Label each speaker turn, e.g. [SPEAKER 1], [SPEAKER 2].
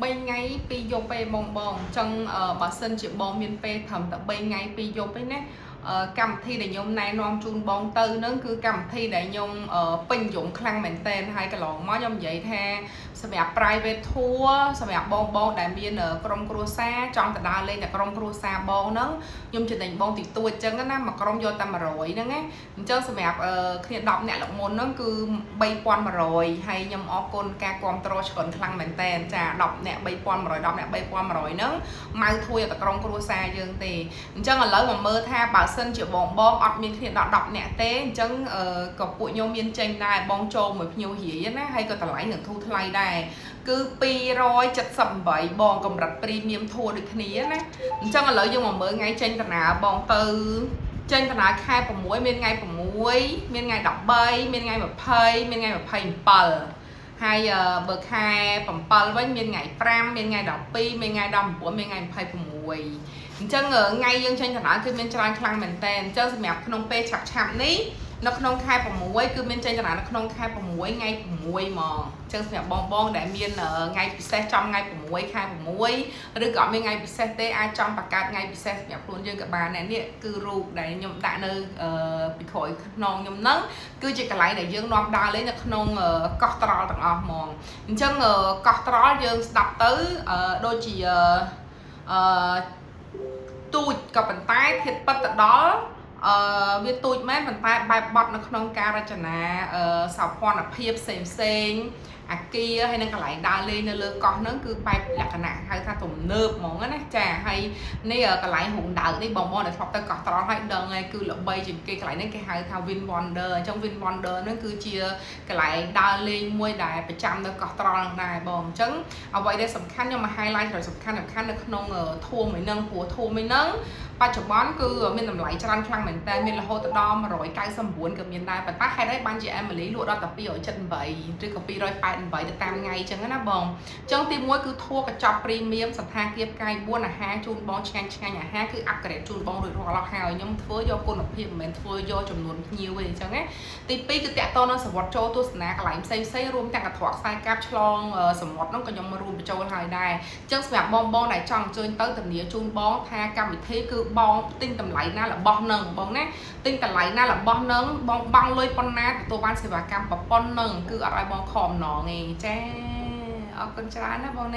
[SPEAKER 1] 3 ngàyពីយប់ពេលបងចឹងបើសិនជាបងមានពេលត្រឹមតែ3ថ្ងៃពីយប់ឯណាកម្មវិធីដែលខ្ញុំណែនាំជូនបងទៅហ្នឹងគឺកម្មវិធីដែលខ្ញុំពេញនិយមខ្លាំងមែនតើហើយកន្លងមកខ្ញុំនិយាយថាសម្រាប់ private tour សម្រាប់បងដែលមានក្រុមគ្រួសារចង់ទៅដើរលេងតែក្រុមគ្រួសារបងហ្នឹងខ្ញុំចំណេញបងតិចតួចអញ្ចឹងណាមួយក្រុមយកតែ100ហ្នឹងណាអញ្ចឹងសម្រាប់គ្នា10អ្នកលោកមុនហ្នឹងគឺ3100ហើយខ្ញុំអរគុណការគ្រប់គ្រងច្រើនខ្លាំងមែនតើចា10អ្នក3100 10អ្នក3100ហ្នឹងម៉ៅធួយតែក្រុមគ្រួសារយើងទេអញ្ចឹងឥឡូវមកមើលថាបើសិនជាបងអត់មានគ្នាដល់10អ្នកទេអញ្ចឹងក៏ពួកខ្ញុំមានចេញដែរបងចូលមួយភ្ញៀវរាយណាហើយក៏តម្លៃនឹងធូរថ្លៃដែរគឺ278បងកម្រិត Premium Tour ដូចគ្នាណាអញ្ចឹងឥឡូវយើងមកមើលថ្ងៃចេញដំណើរបងទៅចេញដំណើរខែ6មានថ្ងៃ6មានថ្ងៃ13មានថ្ងៃ20មានថ្ងៃ27ហើយបើខែ7វិញមានថ្ងៃ5មានថ្ងៃ12មានថ្ងៃ16មានថ្ងៃ26អញ្ចឹងថ្ងៃយើងចេញដំណើរគឺមានច្រើនខ្លាំងមែនតើអញ្ចឹងសម្រាប់ក្នុងពេលឆាប់នេះនៅក្នុងខែ6គឺមានចេញដំណើរនៅក្នុងខែ6ថ្ងៃ6ហ្មងអញ្ចឹងសម្រាប់បងដែលមានថ្ងៃពិសេសចំថ្ងៃ6ខែ6ឬក៏អត់មានថ្ងៃពិសេសទេអាចចង់បង្កើតថ្ងៃពិសេសសម្រាប់ខ្លួនយើងក៏បានដែរនេះគឺរូបដែលខ្ញុំដាក់នៅពីក្រោយខ្នងខ្ញុំហ្នឹងគឺជាកន្លែងដែលយើងនាំដើរលេងនៅក្នុងកោះត្រល់ទាំងអស់ហ្មងអញ្ចឹងកោះត្រល់យើងស្ដាប់ទៅដូចជាទូចក៏ប៉ុន្តែធៀបពិតទៅដល់វាទូចមែនប៉ុន្តែបែបបត់នៅក្នុងការរចនាសោភ័ណភាពផ្សេងអាគារហើយនឹងកន្លែងដើរលេងនៅលើកោះហ្នឹងគឺបែបលក្ខណៈហៅថាទំនើបហ្មងណាចាហើយនេះកន្លែងហុងដើកនេះបងដែលធ្លាប់ទៅកោះត្រល់ហើយដឹងហើយគឺល្បីជាងគេកន្លែងនេះគេហៅថា Wind Wonder អញ្ចឹង Wind Wonder ហ្នឹងគឺជាកន្លែងដើរលេងមួយដែលប្រចាំនៅកោះត្រល់ហ្នឹងដែរបងអញ្ចឹងអ្វីដែលសំខាន់ខ្ញុំមក highlight ដល់សំខាន់នៅក្នុង tour មួយហ្នឹងព្រោះ tour មួយហ្នឹងបច្ចុប្បន្នគឺមានតម្លៃច្រើនខ្លាំងមែនតើមានរហូតដល់199ក៏មានដែរប៉ុន្តែហេតុអីបានជា Emily លក់ដល់តែ278ឬក៏288ទៅតាមថ្ងៃអញ្ចឹងណាបងអញ្ចឹងទី1គឺធัวកញ្ចប់ Premium សន្តាគារផ្កាយ4អាហារជូនបងឆ្ងាញ់អាហារគឺ upgrade ជូនបងរួចរាល់ហើយខ្ញុំធ្វើយកគុណភាពមិនមែនធ្វើយកចំនួនភ្ញៀវទេអញ្ចឹងណាទី2គឺតាក់ទងនឹងសវត្ថចូលទស្សនាកន្លែងផ្សេងរួមទាំងកន្ត្រកខ្សែកាបឆ្លងសមុទ្រហ្នឹងក៏ខ្ញុំរួមបញ្ចូលហើយដែរអញ្ចឹងសម្រាប់បងដែលចង់អញ្ជើញទៅធានាជូនបងថាកម្មវិធីគឺបងទិញតម្លៃណារបស់នឹងបងណាទិញតម្លៃណារបស់នឹងបងបង់លុយប៉ុណ្ណាទទួលបានសេវាកម្មប៉ុណ្ណឹងគឺអត់ឲ្យបងខំម្ដងទេចាអរគុណច្រើនណាបង